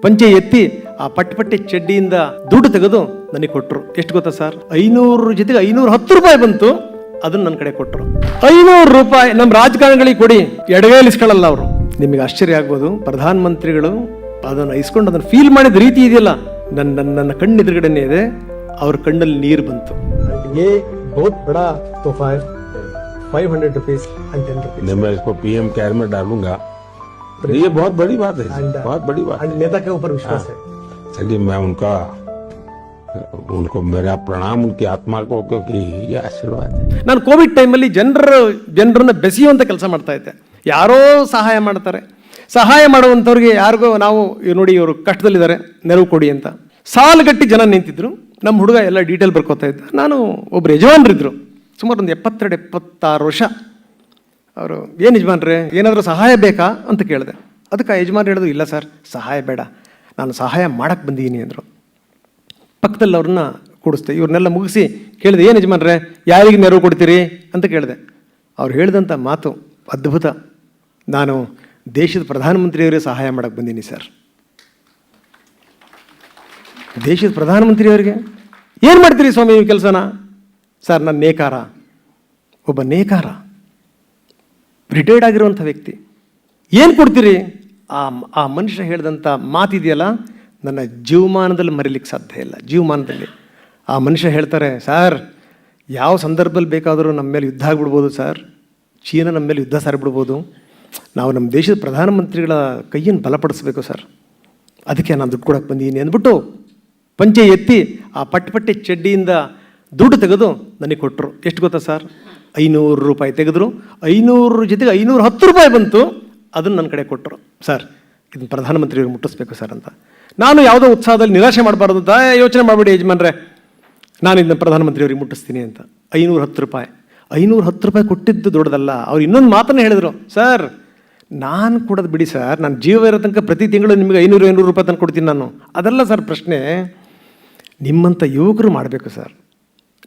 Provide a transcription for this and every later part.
ಪಂಚೆ ಎತ್ತಿ ಆ ಪಟ್ಟಿ ಚಡ್ಡಿಯಿಂದ ದುಡ್ಡು ತೆಗೆದು ನನಗೆ ಕೊಟ್ಟರು. ಎಷ್ಟು ಗೊತ್ತಾ ಸರ್? 500 ಜೊತೆಗೆ 510 ರೂಪಾಯಿ ಬಂತು. ಅದನ್ನ ನನ್ನ ಕಡೆ ಕೊಟ್ಟರು. 500 ರೂಪಾಯಿ ನಮ್ಮ ರಾಜಕಾರಣಿಗಳಿಗೆ ಕೊಡಿ, ಎಡಗೈಲಿಸ್ಕೊಳ್ಳಲ್ಲ ಅವರು. ನಿಮಗೆ ಆಶ್ಚರ್ಯ ಆಗ್ಬೋದು, ಪ್ರಧಾನ ಮಂತ್ರಿಗಳು ಅದನ್ನು ಇಸ್ಕೊಂಡು ಅದನ್ನು ಫೀಲ್ ಮಾಡಿದ ರೀತಿ ಇದೆಯಲ್ಲ, ನನ್ನ ಕಣ್ಣೆದುರುಗಡೆನೇ ಇದೆ. ಅವ್ರ ಕಣ್ಣಲ್ಲಿ ನೀರು ಬಂತು. बहुत बड़ा तोहफा है, 500 रुपीज एंड 10 रुपीज. मैं इसको पीएम केयर में डालूंगा. ये बहुत बड़ी बात है, बहुत बड़ी बात है. नेता के ऊपर विश्वास है. चलिए मैं उनको मेरा प्रणाम उनकी आत्मा को, क्योंकि ये आशीर्वाद है. ನಾನು ಕೋವಿಡ್ ಟೈಮಲ್ಲಿ ಜನರನ್ನ ಬೆಸೆಯುವಂತ ಕೆಲಸ ಮಾಡ್ತಾ ಇದ್ದೆ. ಯಾರೋ ಸಹಾಯ ಮಾಡ್ತಾರೆ, ಸಹಾಯ ಮಾಡುವಂಥವ್ರಿಗೆ ಯಾರಿಗೋ ನಾವು ನೋಡಿ ಇವರು ಕಷ್ಟದಲ್ಲಿದ್ದಾರೆ ನೆರವು ಕೊಡಿ ಅಂತ ಸಾಲುಗಟ್ಟಿ ಜನ ನಿಂತಿದ್ರು. ನಮ್ಮ ಹುಡುಗ ಎಲ್ಲ ಡೀಟೇಲ್ ಬರ್ಕೋತಾ ಇದ್ದ. ನಾನು ಒಬ್ರು ಯಜಮಾನ್ರಿದ್ರು, ಸುಮಾರು ಒಂದು 72-76 ವರ್ಷ. ಅವರು ಏನು ಯಜಮಾನ್ರೆ ಏನಾದರೂ ಸಹಾಯ ಬೇಕಾ ಅಂತ ಕೇಳಿದೆ. ಅದಕ್ಕೆ ಆ ಯಜಮಾನ್ ಹೇಳಿದ್ರು, ಇಲ್ಲ ಸರ್ ಸಹಾಯ ಬೇಡ, ನಾನು ಸಹಾಯ ಮಾಡಕ್ಕೆ ಬಂದಿದ್ದೀನಿ ಅಂದರು. ಪಕ್ಕದಲ್ಲಿ ಅವ್ರನ್ನ ಕೂಡಿಸ್ದೆ. ಇವ್ರನ್ನೆಲ್ಲ ಮುಗಿಸಿ ಕೇಳಿದೆ, ಏನು ಯಜಮಾನ್ರೆ ಯಾರಿಗೆ ನೆರವು ಕೊಡ್ತೀರಿ ಅಂತ ಕೇಳಿದೆ. ಅವ್ರು ಹೇಳಿದಂಥ ಮಾತು ಅದ್ಭುತ. ನಾನು ದೇಶದ ಪ್ರಧಾನಮಂತ್ರಿಯವರಿಗೆ ಸಹಾಯ ಮಾಡಕ್ಕೆ ಬಂದೀನಿ ಸರ್. ದೇಶದ ಪ್ರಧಾನಮಂತ್ರಿಯವರಿಗೆ ಏನು ಮಾಡ್ತೀರಿ ಸ್ವಾಮಿ ನೀವು ಕೆಲಸನ? ಸರ್ ನಾನು ನೇಕಾರ, ಒಬ್ಬ ನೇಕಾರ, ರಿಟೈರ್ಡ್ ಆಗಿರುವಂಥ ವ್ಯಕ್ತಿ. ಏನು ಕೊಡ್ತೀರಿ? ಆ ಮನುಷ್ಯ ಹೇಳಿದಂಥ ಮಾತಿದೆಯಲ್ಲ, ನನ್ನ ಜೀವಮಾನದಲ್ಲಿ ಮರೀಲಿಕ್ಕೆ ಸಾಧ್ಯ ಇಲ್ಲ. ಜೀವಮಾನದಲ್ಲಿ ಆ ಮನುಷ್ಯ ಹೇಳ್ತಾರೆ, ಸರ್ ಯಾವ ಸಂದರ್ಭದಲ್ಲಿ ಬೇಕಾದರೂ ನಮ್ಮ ಮೇಲೆ ಯುದ್ಧ ಆಗಿಬಿಡ್ಬೋದು ಸರ್, ಚೀನಾ ನಮ್ಮ ಮೇಲೆ ಯುದ್ಧ ಸಾರಿಬಿಡ್ಬೋದು, ನಾವು ನಮ್ಮ ದೇಶದ ಪ್ರಧಾನಮಂತ್ರಿಗಳ ಕೈಯನ್ನು ಬಲಪಡಿಸ್ಬೇಕು ಸರ್, ಅದಕ್ಕೆ ನಾನು ದುಡ್ಡು ಕೊಡಕ್ಕೆ ಬಂದೀನಿ ಅಂದ್ಬಿಟ್ಟು ಪಂಚೆ ಎತ್ತಿ ಆ ಪಟ್ಟಿ ಚಡ್ಡಿಯಿಂದ ದುಡ್ಡು ತೆಗೆದು ನನಗೆ ಕೊಟ್ಟರು. ಎಷ್ಟು ಗೊತ್ತಾ ಸರ್? 500 ರೂಪಾಯಿ ತೆಗೆದ್ರು. 500 ಜೊತೆಗೆ 510 ರೂಪಾಯಿ ಬಂತು. ಅದನ್ನು ನನ್ನ ಕಡೆ ಕೊಟ್ಟರು. ಸರ್ ಇದನ್ನು ಪ್ರಧಾನಮಂತ್ರಿಯವ್ರಿಗೆ ಮುಟ್ಟಿಸ್ಬೇಕು ಸರ್ ಅಂತ. ನಾನು ಯಾವುದೋ ಉತ್ಸಾಹದಲ್ಲಿ ನಿರಾಶೆ ಮಾಡಬಾರ್ದು ಅಂತ, ಯೋಚನೆ ಮಾಡಬೇಡಿ ಯಜಮಾನ್ರೆ, ನಾನು ಇದನ್ನು ಪ್ರಧಾನಮಂತ್ರಿಯವ್ರಿಗೆ ಮುಟ್ಟಿಸ್ತೀನಿ ಅಂತ. 510 ರೂಪಾಯಿ 510 ರೂಪಾಯಿ ಕೊಟ್ಟಿದ್ದು ದೊಡ್ಡದಲ್ಲ. ಅವ್ರು ಇನ್ನೊಂದು ಮಾತನ್ನು ಹೇಳಿದರು, ಸರ್ ನಾನು ಕೊಡೋದು ಬಿಡಿ ಸರ್, ನಾನು ಜೀವ ಇರೋ ತನಕ ಪ್ರತಿ ತಿಂಗಳು ನಿಮಗೆ 500 ರೂಪಾಯಿ ತಂದು ಕೊಡ್ತೀನಿ ನಾನು. ಅದಲ್ಲ ಸರ್ ಪ್ರಶ್ನೆ, ನಿಮ್ಮಂಥ ಯುವಕರು ಮಾಡಬೇಕು ಸರ್,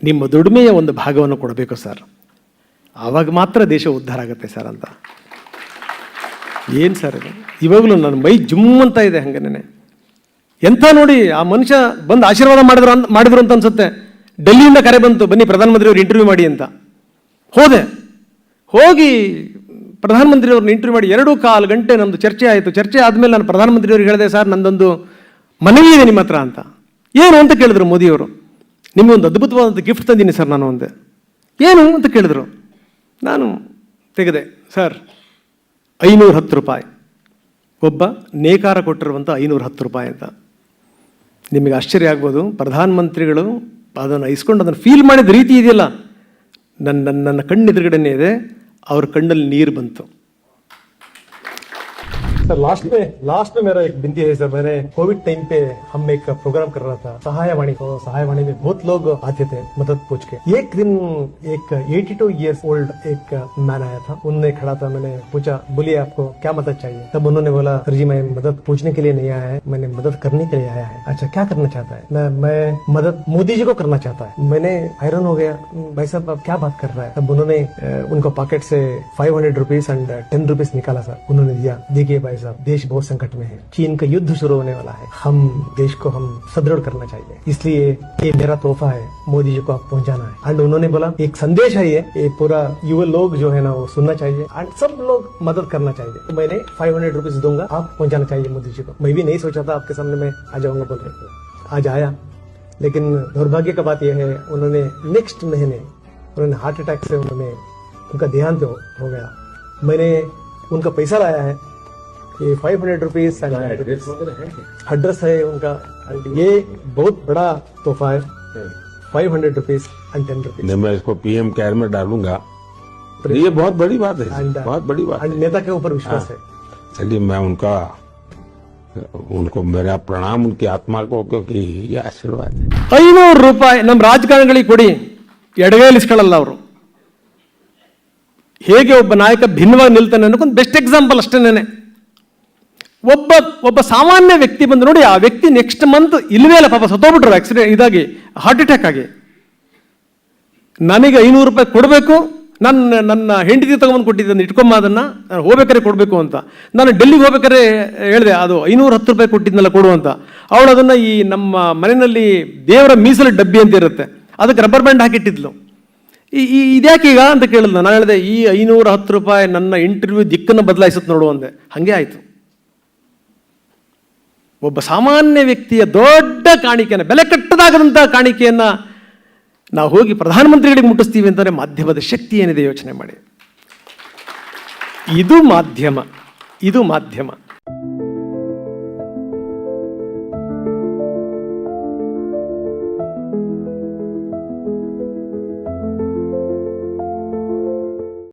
ನಿಮ್ಮ ದುಡಿಮೆಯ ಒಂದು ಭಾಗವನ್ನು ಕೊಡಬೇಕು ಸರ್, ಆವಾಗ ಮಾತ್ರ ದೇಶ ಉದ್ಧಾರ ಆಗುತ್ತೆ ಸರ್ ಅಂತ. ಏನು ಸರ್ ಇದು? ಇವಾಗಲೂ ನನ್ನ ಮೈ ಜುಮ್ ಅಂತ ಇದೆ ಹಂಗೇನೆ. ಎಂಥ ನೋಡಿ, ಆ ಮನುಷ್ಯ ಬಂದು ಆಶೀರ್ವಾದ ಮಾಡಿದ್ರು ಅಂತ ಅನ್ಸುತ್ತೆ. ಡೆಲ್ಲಿಯಿಂದ ಕರೆ ಬಂತು, ಬನ್ನಿ ಪ್ರಧಾನಮಂತ್ರಿಯವ್ರು ಇಂಟರ್ವ್ಯೂ ಮಾಡಿ ಅಂತ. ಹೋಗಿ ಪ್ರಧಾನಮಂತ್ರಿಯವ್ರನ್ನ ಇಂಟರ್ವ್ಯೂ ಮಾಡಿ 2.25 ಗಂಟೆ ನಮ್ಮದು ಚರ್ಚೆ ಆಯಿತು. ಚರ್ಚೆ ಆದಮೇಲೆ ನಾನು ಪ್ರಧಾನಮಂತ್ರಿಯವ್ರಿಗೆ ಹೇಳಿದೆ, ಸರ್ ನಂದೊಂದು ಮನವಿ ಇದೆ ನಿಮ್ಮ ಹತ್ರ ಅಂತ. ಏನು ಅಂತ ಕೇಳಿದ್ರು ಮೋದಿಯವರು. ನಿಮಗೊಂದು ಅದ್ಭುತವಾದಂಥ ಗಿಫ್ಟ್ ತಂದೀನಿ ಸರ್ ನಾನು ಒಂದೇ. ಏನು ಅಂತ ಕೇಳಿದ್ರು. ನಾನು ತೆಗೆದೆ, ಸರ್ 510 ರೂಪಾಯಿ, ಒಬ್ಬ ನೇಕಾರ ಕೊಟ್ಟಿರುವಂಥ 510 ರೂಪಾಯಿ ಅಂತ. ನಿಮಗೆ ಆಶ್ಚರ್ಯ ಆಗ್ಬೋದು, ಪ್ರಧಾನಮಂತ್ರಿಗಳು ಅದನ್ನು ಇಸ್ಕೊಂಡು ಅದನ್ನು ಫೀಲ್ ಮಾಡಿದ ರೀತಿ ಇದೆಯಲ್ಲ, ನನ್ನ ಕಣ್ಣೆದುರುಗಡೆನೇ ಇದೆ. ಅವ್ರ ಕಣ್ಣಲ್ಲಿ ನೀರು ಬಂತು. सर लास्ट में मेरा एक विनती है सर, मैंने कोविड टाइम पे हम एक प्रोग्राम कर रहा था सहायवाणी, तो सहायवाणी में बहुत लोग आते थे मदद पूछ के. एक दिन एक 82 years old एक मैन आया था, उनने खड़ा था, मैंने पूछा, बोलिए आपको क्या मदद चाहिए? तब उन्होंने बोला, सर जी मैं मदद पूछने के लिए नहीं आया है, मैंने मदद करने के लिए आया है. अच्छा क्या करना चाहता है? मैं मदद मोदी जी को करना चाहता है. मैंने हैरान हो गया, भाई साहब आप क्या बात कर रहा है? तब उन्होंने उनको पॉकेट से 500 रुपीज एंड 10 रुपीज निकाला सर. उन्होंने दिया, देखिए भाई साहब देश बहुत संकट में है, चीन का युद्ध शुरू होने वाला है, हम देश को हम सुदृढ़ करना चाहिए, इसलिए ये मेरा तोहफा है, मोदी जी को आप पहुंचाना है. एंड उन्होंने बोला एक संदेश है, ये पूरा युवा लोग जो है ना वो सुनना चाहिए एंड सब लोग मदद करना चाहिए. तो मैंने 500 रुपीज दूंगा, आप पहुंचाना चाहिए मोदी जी को. मैं भी नहीं सोचा था आपके सामने मैं आ जाऊंगा बोल रहे, आज आया. लेकिन दुर्भाग्य का बात यह है, उन्होंने नेक्स्ट महीने उन्होंने हार्ट अटैक से उनका देहांत हो गया. मैंने उनका पैसा लाया है, ये 500 रुपीज एड्रेस है उनका. ये बहुत बड़ा तोहफा है, 500 रुपीज एंड 10 रुपीज. मैं इसको पीएम केयर में डालूंगा. ये बहुत बड़ी बात है, बहुत बड़ी बात है. नेता के ऊपर विश्वास है. चलिए मैं उनको मेरा प्रणाम उनकी आत्मा को, क्योंकि ये आशीर्वाद है. 500 ರೂಪಾಯಿ ನಮ್ಮ ರಾಜಕಾರಣಿಗಳಿಗೆ ಕೊಡಿ, ಎಡಗೈಲಿಸ್ಕೊಳ್ಳಲ್ಲ ಅವರು. ಹೇಗೆ ಒಬ್ಬ ನಾಯಕ ಭಿನ್ನವಾಗಿ ನಿಲ್ತಾನೆ ಅನ್ನೋಕ್ಕೊಂದು ಬೆಸ್ಟ್ ಎಕ್ಸಾಂಪಲ್ ಅಷ್ಟೇನೆ. ಒಬ್ಬ ಸಾಮಾನ್ಯ ವ್ಯಕ್ತಿ ಬಂದು ನೋಡಿ, ಆ ವ್ಯಕ್ತಿ ನೆಕ್ಸ್ಟ್ ಮಂತ್ ಇಲ್ವೇ ಇಲ್ಲ, ಪಾಪ ಸತ್ತೋಗ್ಬಿಟ್ರು ಆಕ್ಸಿಡೆಂಟ್ ಇದಾಗಿ, ಹಾರ್ಟ್ ಅಟ್ಯಾಕ್ ಆಗಿ. ನನಗೆ 500 ರೂಪಾಯಿ ಕೊಡಬೇಕು, ನನ್ನ ಹೆಂಡತಿ ತಗೊಂಡು ಕೊಟ್ಟಿದ್ದನ್ನು ಇಟ್ಕೊಂಬ, ಅದನ್ನು ನಾನು ಹೋಗ್ಬೇಕಾದ್ರೆ ಕೊಡಬೇಕು ಅಂತ. ನಾನು ಡೆಲ್ಲಿಗೆ ಹೋಗ್ಬೇಕಾದ್ರೆ ಹೇಳಿದೆ, ಅದು 510 ರೂಪಾಯಿ ಕೊಟ್ಟಿದ್ನಲ್ಲ ಕೊಡು ಅಂತ. ಅವಳು ಅದನ್ನು ಈ ನಮ್ಮ ಮನೆಯಲ್ಲಿ ದೇವರ ಮೀಸಲು ಡಬ್ಬಿ ಅಂತ ಇರುತ್ತೆ, ಅದಕ್ಕೆ ರಬ್ಬರ್ ಬ್ಯಾಂಡ್ ಹಾಕಿಟ್ಟಿದ್ಲು. ಇದ್ಯಾಕೆ ಈಗ ಅಂತ ಕೇಳಿದ್ಲು. ನಾನು ಹೇಳಿದೆ, ಈ 510 ರೂಪಾಯಿ ನನ್ನ ಇಂಟರ್ವ್ಯೂ ದಿಕ್ಕನ್ನು ಬದಲಾಯಿಸುತ್ತೆ ನೋಡು ಅಂದೆ. ಹಾಗೆ ಆಯಿತು. ಒಬ್ಬ ಸಾಮಾನ್ಯ ವ್ಯಕ್ತಿಯ ದೊಡ್ಡ ಕಾಣಿಕೆಯನ್ನು, ಬೆಲೆ ಕಟ್ಟದಾಗದಂಥ ಕಾಣಿಕೆಯನ್ನು ನಾವು ಹೋಗಿ ಪ್ರಧಾನಮಂತ್ರಿಗಳಿಗೆ ಮುಟ್ಟಿಸ್ತೀವಿ ಅಂತಂದರೆ ಮಾಧ್ಯಮದ ಶಕ್ತಿ ಏನಿದೆ ಯೋಚನೆ ಮಾಡಿ. ಇದು ಮಾಧ್ಯಮ.